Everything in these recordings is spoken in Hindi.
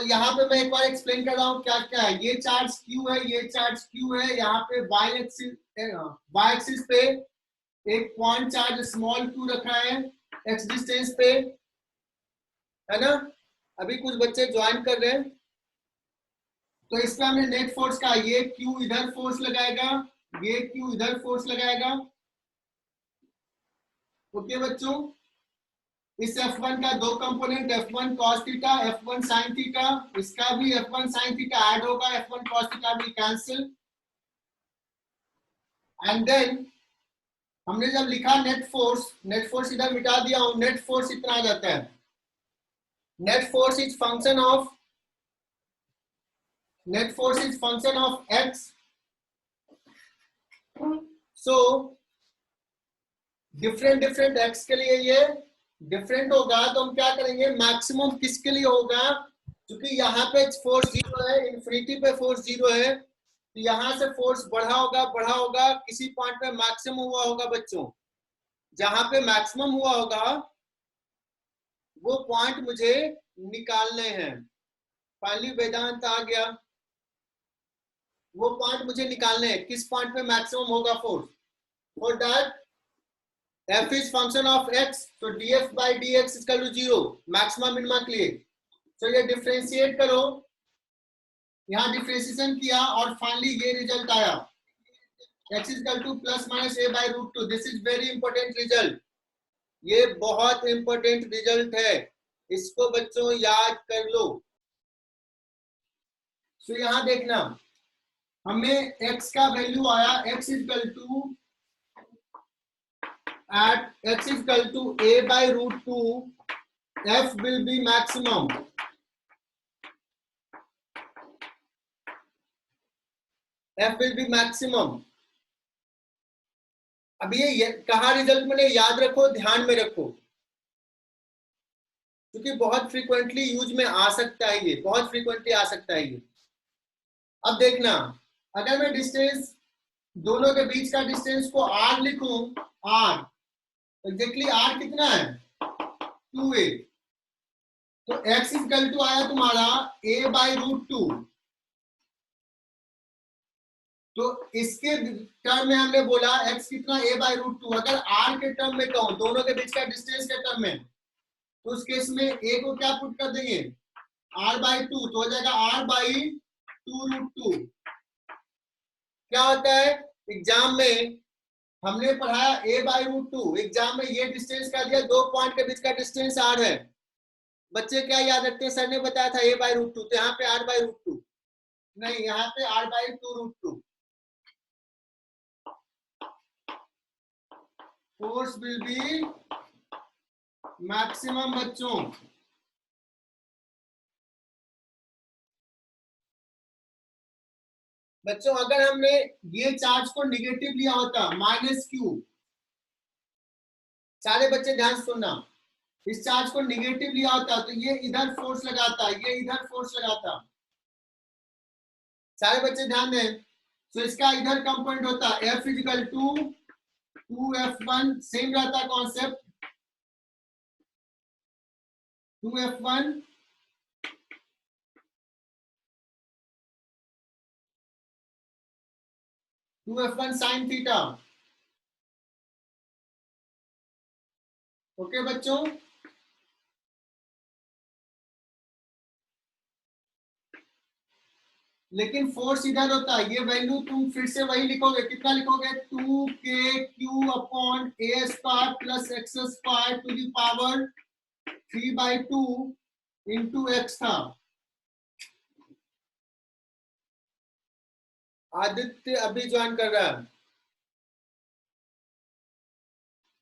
यहाँ पे मैं एक बार एक्सप्लेन कर रहा हूँ क्या क्या है। ये चार्ज क्यू है, ये चार्ज क्यू है। यहाँ पे वाई एक्सिस पे एक पॉइंट चार्ज स्मॉल क्यू रखा है एक्स डिस्टेंस पे, है ना। अभी कुछ बच्चे ज्वाइन कर रहे हैं, तो इसमें हमने नेट फोर्स का, ये क्यू इधर फोर्स लगाएगा, ये क्यू इधर फोर्स लगाएगा। ओके बच्चों, इस F1 का दो component, F1 cos theta, F1 sin theta, इसका भी F1 sin थीटा ऐड होगा, F1 cos थीटा भी कैंसिल। एंड देन हमने जब लिखा नेट फोर्स इधर मिटा दिया हूं, नेट फोर्स इतना आ जाता है। Net force is function of x। So different x के लिए ये डिफरेंट होगा, तो हम क्या करेंगे, मैक्सिमम किसके लिए होगा, क्योंकि यहाँ पे फोर्स 0 है, इन्फिनिटी पे फोर्स 0 है, तो यहां से फोर्स बढ़ा होगा, किसी पॉइंट पे मैक्सिमम हुआ होगा बच्चों। जहां पे मैक्सिमम हुआ होगा वो पॉइंट मुझे निकालने हैं। फाइनली वेदांत आ गया, वो पॉइंट मुझे निकालने हैं, किस पॉइंट पे मैक्सिमम होगा force. For that f is function of x, so df by dx is equal to 0, maximum minima के लिए। तो ये डिफरेंशिएट करो, यहाँ डिफरेंशिएशन किया और फाइनली ये रिजल्ट आया, x is equal to plus minus a by root 2। This is very important result, ये बहुत इंपॉर्टेंट रिजल्ट है, इसको बच्चों याद कर लो। तो यहाँ देखना, हमें x का वैल्यू आया, x is equal to at x is equal to a by root 2, f will be maximum। f will be maximum। अब ये कहा रिजल्ट मैंने, याद रखो, ध्यान में रखो, क्योंकि बहुत फ्रीक्वेंटली यूज में आ सकता है, ये बहुत फ्रीक्वेंटली आ सकता है ये। अब देखना, अगर मैं डिस्टेंस दोनों के बीच का डिस्टेंस को r लिखूं, r एग्जैक्टली r कितना है 2a, तो x इक्वल टू आया तुम्हारा a बाई रूट 2। तो इसके टर्म में हमने बोला x कितना a बाई रूट 2। अगर r के टर्म में कहूं, दोनों के बीच का डिस्टेंस के टर्म में, तो उस केस में a को क्या पुट कर देंगे, r बाई 2, तो हो जाएगा r बाई 2 रूट 2। क्या होता है, एग्जाम में हमने पढ़ाया a बाई रूट 2, एग्जाम में ये डिस्टेंस क्या दिया, दो पॉइंट के बीच का डिस्टेंस r है। बच्चे क्या याद रखते हैं, सर ने बताया था a बाई रूट 2, तो यहाँ पे r बाई रूट 2 नहीं, यहाँ पे r by 2 root 2। Force will be maximum बच्चों। बच्चों अगर हमने ये चार्ज को निगेटिव लिया होता, माइनस क्यू, सारे बच्चे ध्यान सुनना, इस चार्ज को निगेटिव लिया होता तो ये इधर फोर्स लगाता, ये इधर फोर्स लगाता। सारे बच्चे ध्यान दें, तो इसका इधर कंपोनेंट होता F equal to 2F1, same रहता concept, 2F1 sin theta. Okay बच्चों, लेकिन फोर्स इधर होता है, ये वैल्यू तुम फिर से वही लिखोगे, कितना लिखोगे, 2kq upon a square plus x square to the power 3/2 into x था। आदित्य अभी ज्वाइन कर रहा है,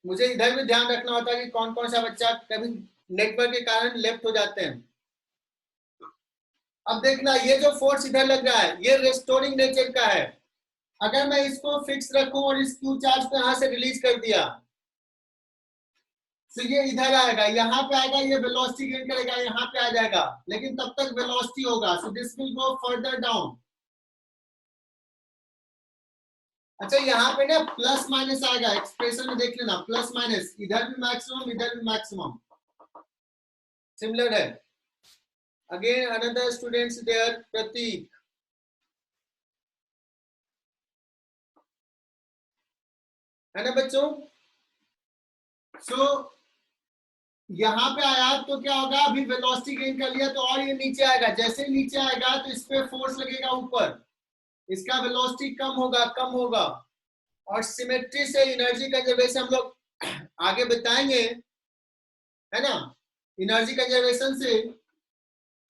मुझे इधर भी ध्यान रखना होता है कि कौन कौन सा बच्चा कभी नेटवर्क के कारण लेफ्ट हो जाते हैं। अब देखना, ये जो फोर्स इधर लग रहा है ये रेस्टोरिंग नेचर का है। अगर मैं इसको फिक्स रखूं और इस क्यू चार्ज को यहां से रिलीज कर दिया, तो ये इधर आएगा, यहाँ पे आएगा, ये वेलोसिटी गेन करेगा, यहाँ पे आ जाएगा, लेकिन तब तक वेलोसिटी होगा, so this will go further down. अच्छा यहाँ पे ना प्लस माइनस आएगा, एक्सप्रेशन में देख लेना, प्लस माइनस, इधर भी मैक्सिमम इधर भी मैक्सिमम, सिमिलर है। अगेन अनदर स्टूडेंट्स देयर, प्रतीक, है ना बच्चों। सो यहाँ पे आया तो क्या होगा, अभी वेलोसिटी गेन कर लिया तो और ये नीचे आएगा, जैसे नीचे आएगा तो इस पे फोर्स लगेगा ऊपर, इसका वेलोसिटी कम होगा कम होगा। और सिमेट्री से एनर्जी कंजर्वेशन हम लोग आगे बताएंगे, है ना। एनर्जी कंजर्वेशन से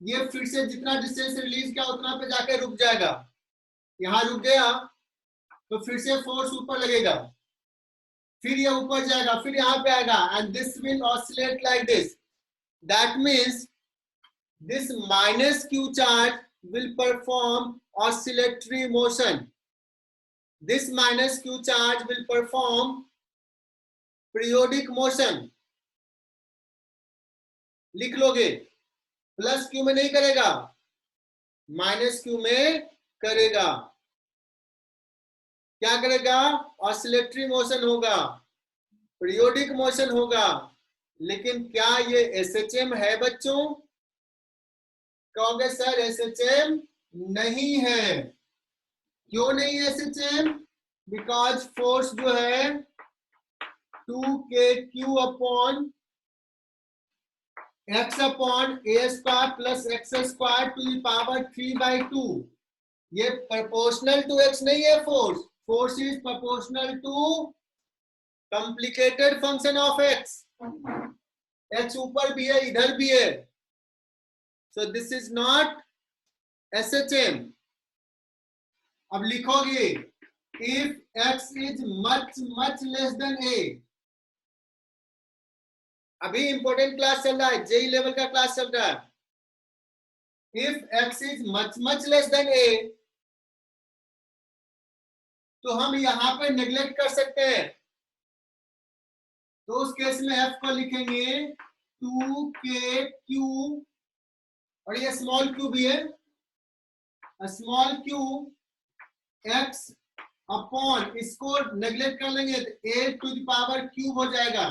ये फिर से जितना डिस्टेंस रिलीज किया उतना पे जाके रुक जाएगा, यहाँ रुक गया तो फिर से फोर्स ऊपर लगेगा, फिर ये ऊपर जाएगा, फिर यहाँ पे आएगा, and this will oscillate like this. That means this minus q charge will perform oscillatory motion. This minus q charge will perform periodic motion. लिख लोगे, प्लस क्यू में नहीं करेगा, माइनस क्यू में करेगा। क्या करेगा, ऑसिलेटरी मोशन होगा, पीरियोडिक मोशन होगा। लेकिन क्या ये एसएचएम है बच्चों? कहोगे सर एसएचएम नहीं है। क्यों नहीं है एसएचएम? बिकॉज फोर्स जो है 2kq upon x upon a square plus x square to the power 3/2, ये प्रोपोर्शनल टू x नहीं है। Force is proportional to complicated function of x। x ऊपर भी है इधर भी है, so this is not SHM. अब लिखोगे if x is much less than a, अभी इंपॉर्टेंट क्लास चल रहा है, जेई लेवल का क्लास चल रहा है। if x is much less than a, तो हम यहां पे नेग्लेक्ट कर सकते हैं, तो उस केस में f को लिखेंगे 2kq, और ये स्मॉल q भी है, स्मॉल q x अपॉन, इसको नेग्लेक्ट कर लेंगे तो a to the power cube हो जाएगा।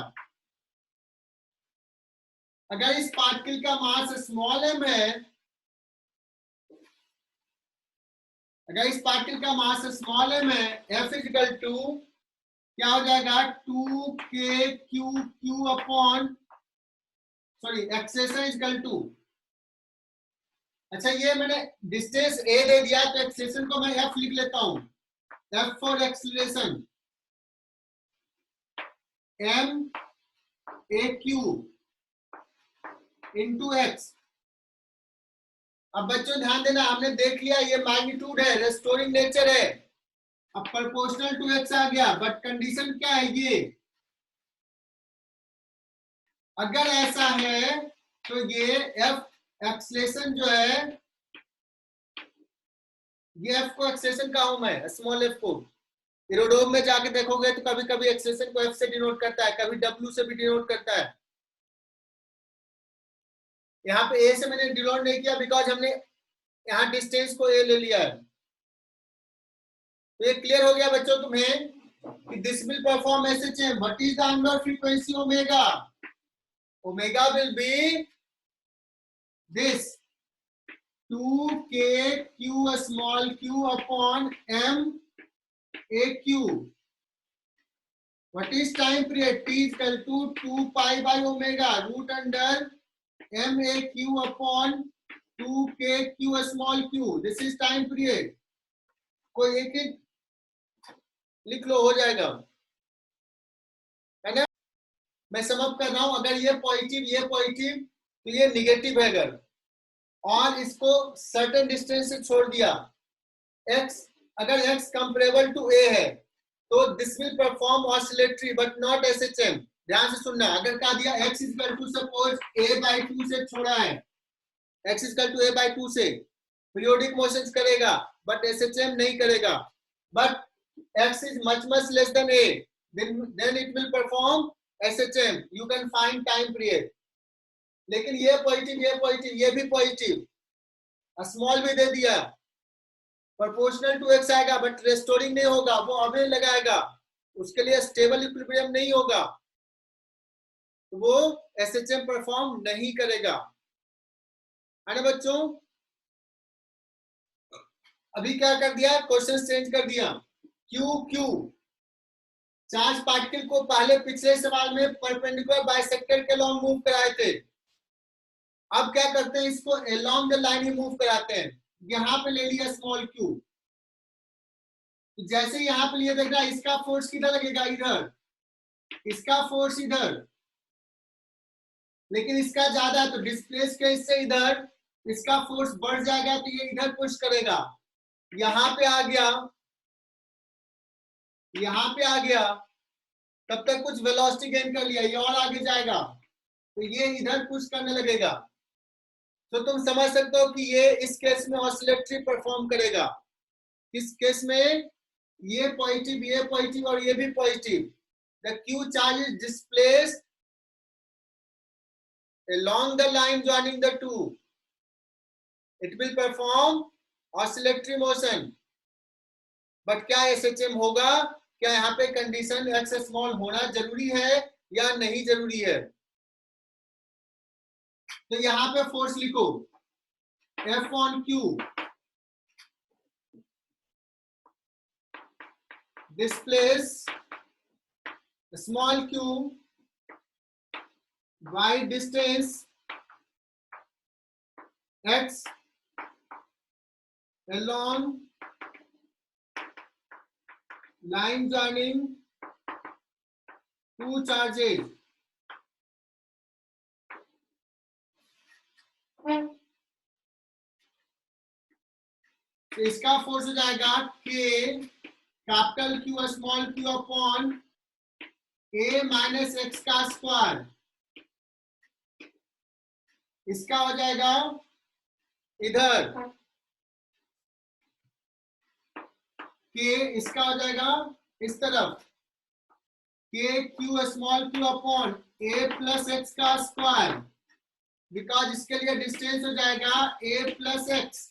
अगर इस पार्टिकल का मास स्मॉल m है, अगर इस पार्टिकल का मास स्मॉल m है, f इक्वल टू क्या हो जाएगा, 2kq upon, sorry acceleration equal to, अच्छा ये मैंने डिस्टेंस a दे दिया तो एक्सेलेरेशन को मैं f लिख लेता हूं, f for acceleration m a cube into x. अब बच्चों ध्यान देना, हमने देख लिया ये मैग्नीट्यूड है, रेस्टोरिंग नेचर है। अब प्रोपोर्शनल टू एक्स आ गया, बट कंडीशन क्या है, ये अगर ऐसा है तो ये एफ एक्सेलेरेशन जो है, ये एफ को एक्सेलेरेशन का हूं मैं, स्मॉल एफ को। एरोड्रोम में जाके देखोगे तो कभी कभी एक्सेलेरेशन को एफ से डिनोट करता है, कभी डब्ल्यू से भी डिनोट करता है। यहाँ पे ए से मैंने डिनोट नहीं किया बिकॉज हमने यहाँ डिस्टेंस को ए ले लिया है। तो ये क्लियर हो गया बच्चों तुम्हें कि this will perform SHM. What is the angular frequency omega? Omega will be this 2kq small q upon m a cube. What is time period? T is equal to 2 pi by omega root under m a q upon 2kq small q. This is time period. कोई एक एक लिख लो, हो जाएगा, है ना। मैं समअप कर रहा हूं, अगर ये पॉजिटिव तो ये निगेटिव है। अगर और इसको सर्टेन डिस्टेंस से छोड़ दिया, x अगर x कंपेरेबल टू a है तो this will perform oscillatory but not SHM. ध्यान से सुनना, अगर कहा दिया x equal to suppose a/2 से छोड़ा है, x इक्वल टू a/2 से पीरियोडिक मोशंस करेगा बट एसएचएम नहीं करेगा, but x is much less than a, then it will perform SHM. You can find time period. लेकिन ये पॉजिटिव ये भी पॉजिटिव, स्मॉल भी दे दिया, प्रोपोर्शनल टू एक्स आएगा, बट रेस्टोरिंग नहीं होगा, वो अभी लगाएगा, उसके लिए स्टेबल इक्विलिब्रियम नहीं होगा, तो वो एसएचएम परफॉर्म नहीं करेगा, है ना बच्चों। अभी क्या कर दिया, क्वेश्चन चेंज कर दिया। क्यू क्यू चार्ज पार्टिकल को पहले पिछले सवाल में परपेंडिकुलर बाइसेक्टर के लॉन्ग मूव कराए थे, अब क्या करते हैं, इसको along the line he move कराते हैं। यहां पे ले लिया स्मॉल क्यू, तो जैसे यहां पे लिए, देख रहा है इसका फोर्स किधर लगेगा, इधर, इसका फोर्स इधर, लेकिन इसका ज्यादा है तो डिस्प्लेस के इससे इधर, इसका फोर्स बढ़ जाएगा तो ये इधर पुश करेगा, यहां पे आ गया, यहां पे आ गया, तब तक कुछ वेलोसिटी गेन कर लिया, ये और आगे जाएगा तो ये इधर पुश करने लगेगा। तो तुम समझ सकते हो कि ये इस केस में ऑसिलेटरी परफॉर्म करेगा। इस केस में ये पॉजिटिव और ये भी positive, the Q charge is displaced along the line joining the two, it will perform oscillatory motion, but क्या SHM होगा, क्या यहाँ पे कंडीशन x स्मॉल होना जरूरी है या नहीं जरूरी है। तो यहाँ पे फोर्स लिखो F on Q displace small q by distance x along line joining two charges. तो इसका फोर्स हो जाएगा k capital Q small q upon a minus x का स्क्वायर, इसका हो जाएगा इधर k, इसका हो जाएगा इस तरफ k Q small q upon a plus x का स्क्वायर, बिकॉज इसके लिए डिस्टेंस हो जाएगा a plus x.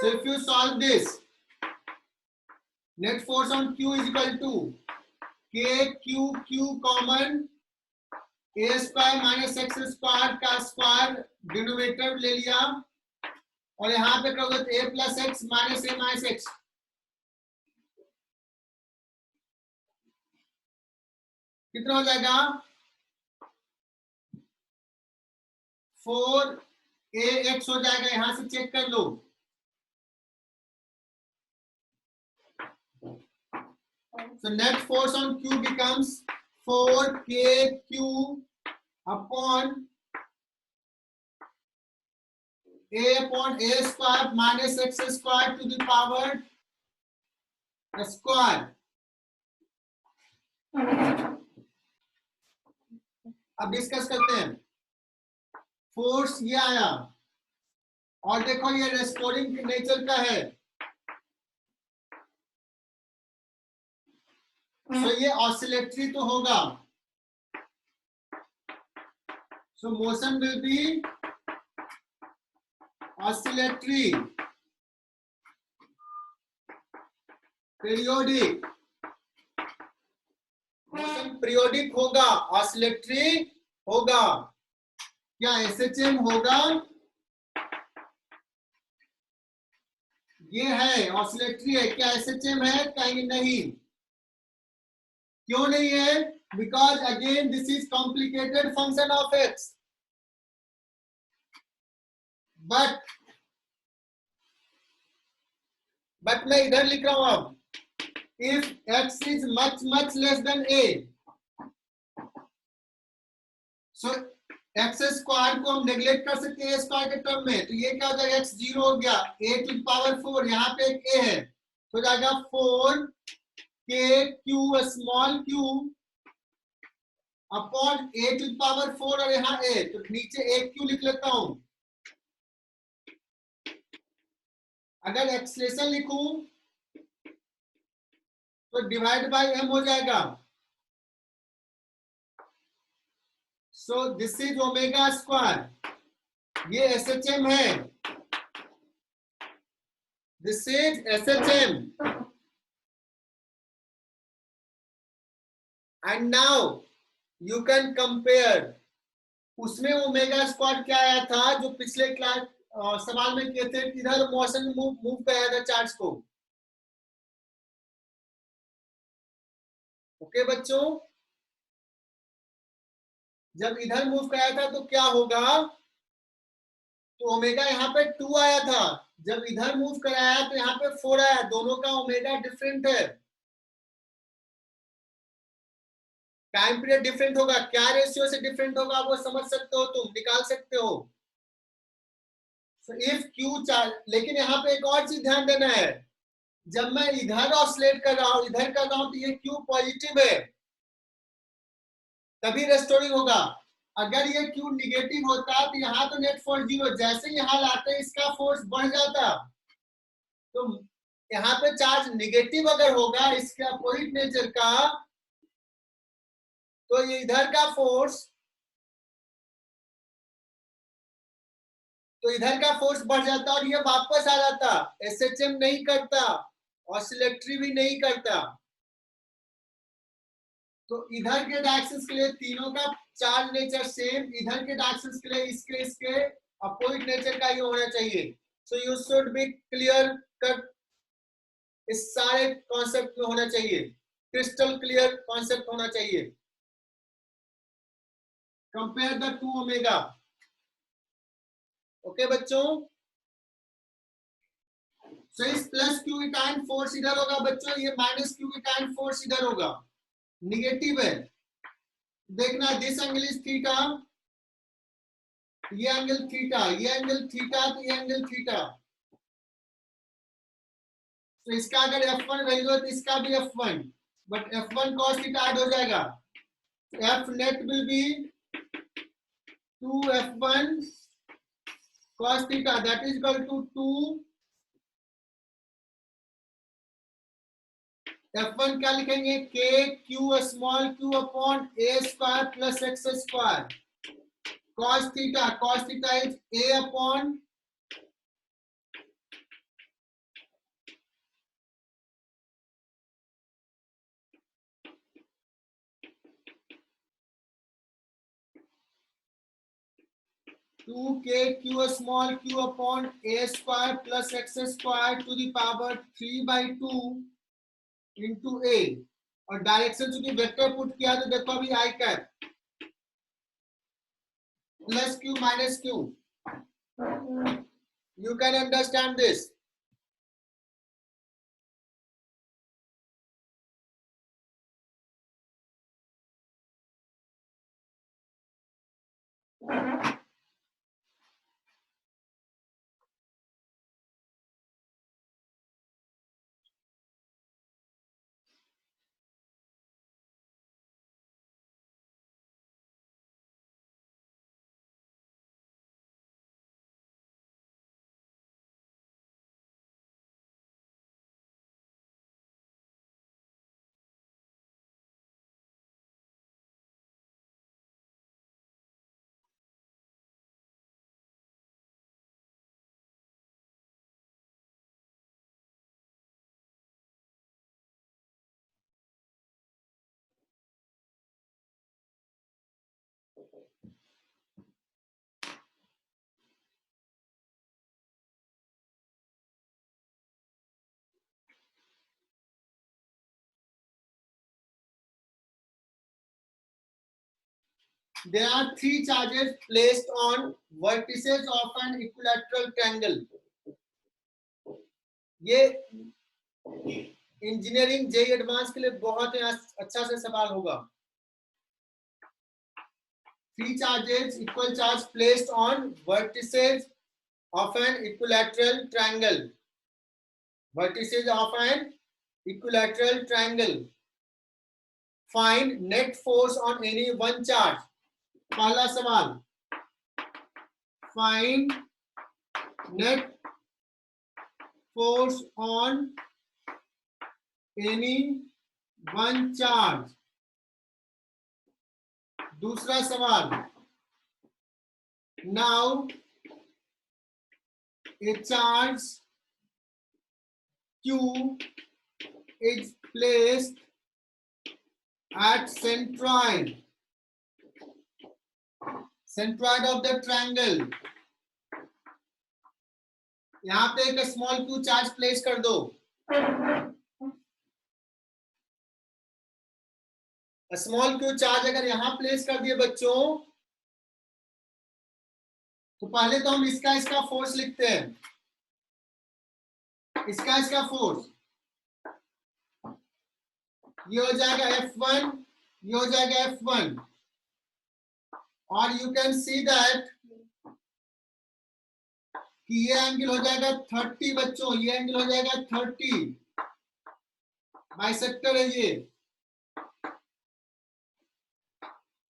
So if you solve this, net force on Q is equal to k q common a square minus x square का स्क्वायर डिनोमिनेटर ले लिया, और यहां पे करोगे तो a plus x minus A minus x, कितना हो जाएगा 4ax हो जाएगा, यहां से चेक कर लो। So net force on Q becomes 4kq upon a square minus x square to the power square. अब डिस्कस करते हैं। फोर्स ये आया और देखो ये रेस्टोरिंग नेचर का है, तो ये ऑसिलेटरी तो होगा, सो motion will be oscillatory periodic, motion periodic होगा, ऑसिलेटरी होगा। क्या एसएचएम होगा, ये है ऑसिलेटरी है, क्या एसएचएम है, कहीं नहीं, क्यों नहीं है, because again this is complicated function of x, but मैं इधर लिख रहा हूं अब, if x is much less than A, so x square को हम नेग्लेक्ट कर सकते हैं स्क्वायर के टर्म में, तो ये क्या हो जाएगा, एक्स जीरो हो गया, ए टू द पावर 4, यहाँ पे एक ए है, तो जाएगा 4kq small q upon a to the power 4 और यहाँ ए, तो नीचे एक q लिख लेता हूं। अगर एक्सलेशन लिखूं तो डिवाइड बाय m हो जाएगा, so this is omega square ये SHM है, this is SHM and now you can compare. उसमें ओमेगा स्क्वाड क्या आया था जो पिछले क्लास सवाल में किए थे, किधर मोशन मूव कराया था चार्ज को। ओके बच्चों, जब इधर मूव कराया था तो क्या होगा, तो ओमेगा यहाँ पे 2 आया था, जब इधर मूव कराया तो यहाँ पे 4 आया, दोनों का ओमेगा डिफरेंट है, टाइम पीरियड डिफरेंट होगा, क्या रेशियो से डिफरेंट होगा वो समझ सकते हो, तुम निकाल सकते हो। इफ क्यू चार्ज, लेकिन यहाँ पे एक और चीज ध्यान देना है, जब मैं इधर ऑसिलेट कर रहा हूं, इधर कर रहा हूं, तो ये क्यू पॉजिटिव है तभी रेस्टोरिंग होगा। अगर ये क्यू निगेटिव होता तो यहाँ तो नेट फोर्स 0, जैसे यहाँ लाते इसका फोर्स बढ़ जाता। तो यहाँ पे चार्ज निगेटिव अगर होगा इसके अपोजिट नेचर का, तो ये इधर का फोर्स, तो इधर का फोर्स बढ़ जाता और ये वापस आ जाता, SHM नहीं करता, ऑसिलेटरी भी नहीं करता। तो इधर के डायरेक्शंस के लिए तीनों का चार्ज नेचर सेम, इधर के डायरेक्शंस के लिए इसके अपोजिट नेचर का ही होना चाहिए। So you should be clear cut, इस सारे कॉन्सेप्ट में होना चाहिए, क्रिस्टल क्लियर कॉन्सेप्ट होना चाहिए। Compare the two omega. Okay बच्चों, सो इस प्लस क्यू के कारण फोर्स इधर होगा बच्चों, ये माइनस क्यू के कारण फोर्स इधर होगा, निगेटिव है। देखना दिस एंगल इज थीटा, ये एंगल थीटा, ये एंगल थीटा, तो ये एंगल थीटा। तो इसका अगर F1 वैल्यू है तो इसका भी F1, but F1 cos theta add हो जाएगा, F net will be 2F1 cos theta, that is equal to 2 F1 क्या लिखेंगे, K Q small q upon A square plus X square, cos theta is A upon 2K Q small q upon A square plus X square to the power 3/2 into A, और डायरेक्शन चूंकि वेक्टर पुट किया तो देखो अभी I cap plus Q minus Q, you can understand this. There are three charges placed on vertices of an equilateral triangle. ये इंजीनियरिंग जेई एडवांस के लिए बहुत ही अच्छा से सवाल होगा। Three charges, equal charge placed on vertices of an equilateral triangle. Vertices of an equilateral triangle. Find net force on any one charge. पहला सवाल, find net force on any one charge. दूसरा सवाल, now a charge Q is placed at centroid of the triangle. यहां पे एक स्मॉल q चार्ज प्लेस कर दो. स्मॉल q चार्ज अगर यहां प्लेस कर दिए बच्चों, तो पहले तो हम इसका फोर्स लिखते हैं. इसका फोर्स ये हो जाएगा F1, ये हो जाएगा F1, और यू कैन सी दैट कि ये एंगल हो जाएगा 30 बच्चों, ये एंगल हो जाएगा 30. बाइसेक्टर है ये.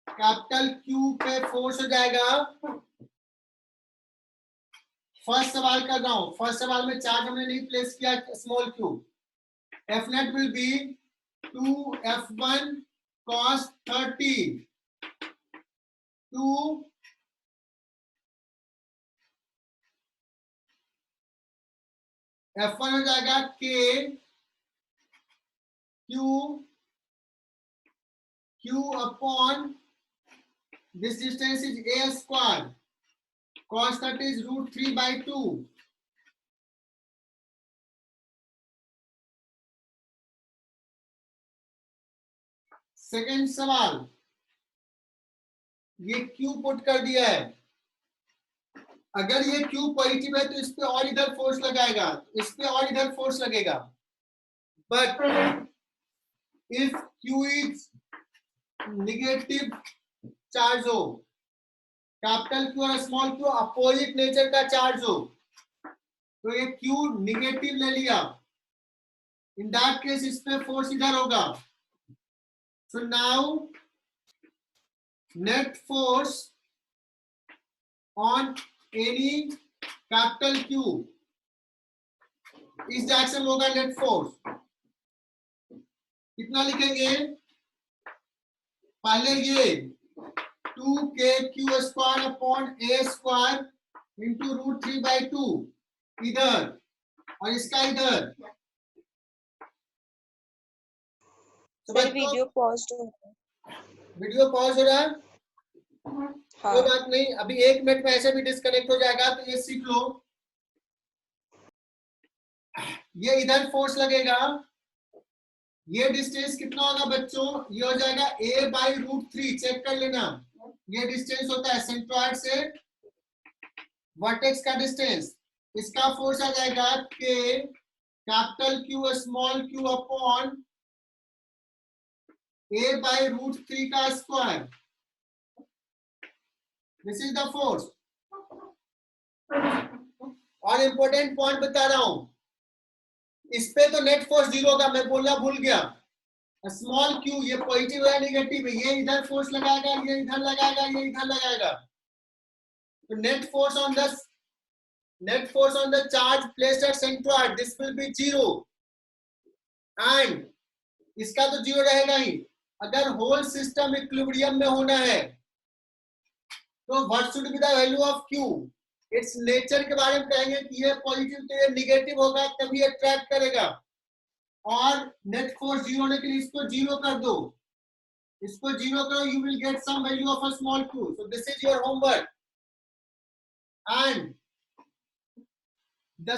कैपिटल Q पे फोर्स हो जाएगा. फर्स्ट सवाल कर रहा हूं. फर्स्ट सवाल में चार्ज हमने नहीं प्लेस किया small q. F net will be 2F1 cos 30 2 F1 हो जाएगा K Q upon this distance is A square. Cos 30 is root 3 by 2. Second सवाल, ये Q पुट कर दिया है. अगर ये Q पॉजिटिव है तो इस पे और इधर फोर्स लगाएगा, इस पे और इधर फोर्स लगेगा. But if Q is negative charge हो, कैपिटल Q और स्मॉल q अपोजिट नेचर का चार्ज हो, तो ये Q नेगेटिव ले लिया. इन दैट केस इस पे फोर्स इधर होगा. So now net force on any capital Q इस डायरेक्शन में होगा नेट फोर्स. कितना लिखेंगे? पहले ये 2kq square upon a square into root 3 by 2 इधर, और इसका इधर. सर वीडियो पॉज हो रहा है. वीडियो पॉज हो रहा है? हाँ. कोई बात नहीं, अभी 1 मिनट में ऐसे भी डिस्कनेक्ट हो जाएगा, तो ये सीख लो. ये इधर फोर्स लगेगा. ये डिस्टेंस कितना होगा बच्चों? ये हो जाएगा a बाई रूट 3. चेक कर लेना, ये डिस्टेंस होता है सेंट्रॉइड से वर्टेक्स का डिस्टेंस. इसका फोर्स आ जाएगा k capital Q small q upon a by root 3 का square. This is the force. और इंपॉर्टेंट पॉइंट बता रहा हूं, इस पे तो नेट फोर्स 0 होगा, मैं बोलना भूल गया. स्मॉल q ये पॉजिटिव है नेगेटिव है, ये इधर फोर्स लगाएगा, ये इधर लगाएगा, ये इधर लगाएगा. तो net force on the charge placed at centroid, this will be 0. And इसका तो 0 रहेगा ही. अगर होल सिस्टम इक्विलिब्रियम में होना है, तो what should be the value of q? It's nature के बारे में कहेंगे कि ये पॉजिटिव तो ये नेगेटिव होगा, तभी अट्रैक्ट करेगा. और नेट फोर्स 0 होने के लिए इसको 0 कर दो, इसको 0 करो, you will get some value of a small q. So this is your homework. And the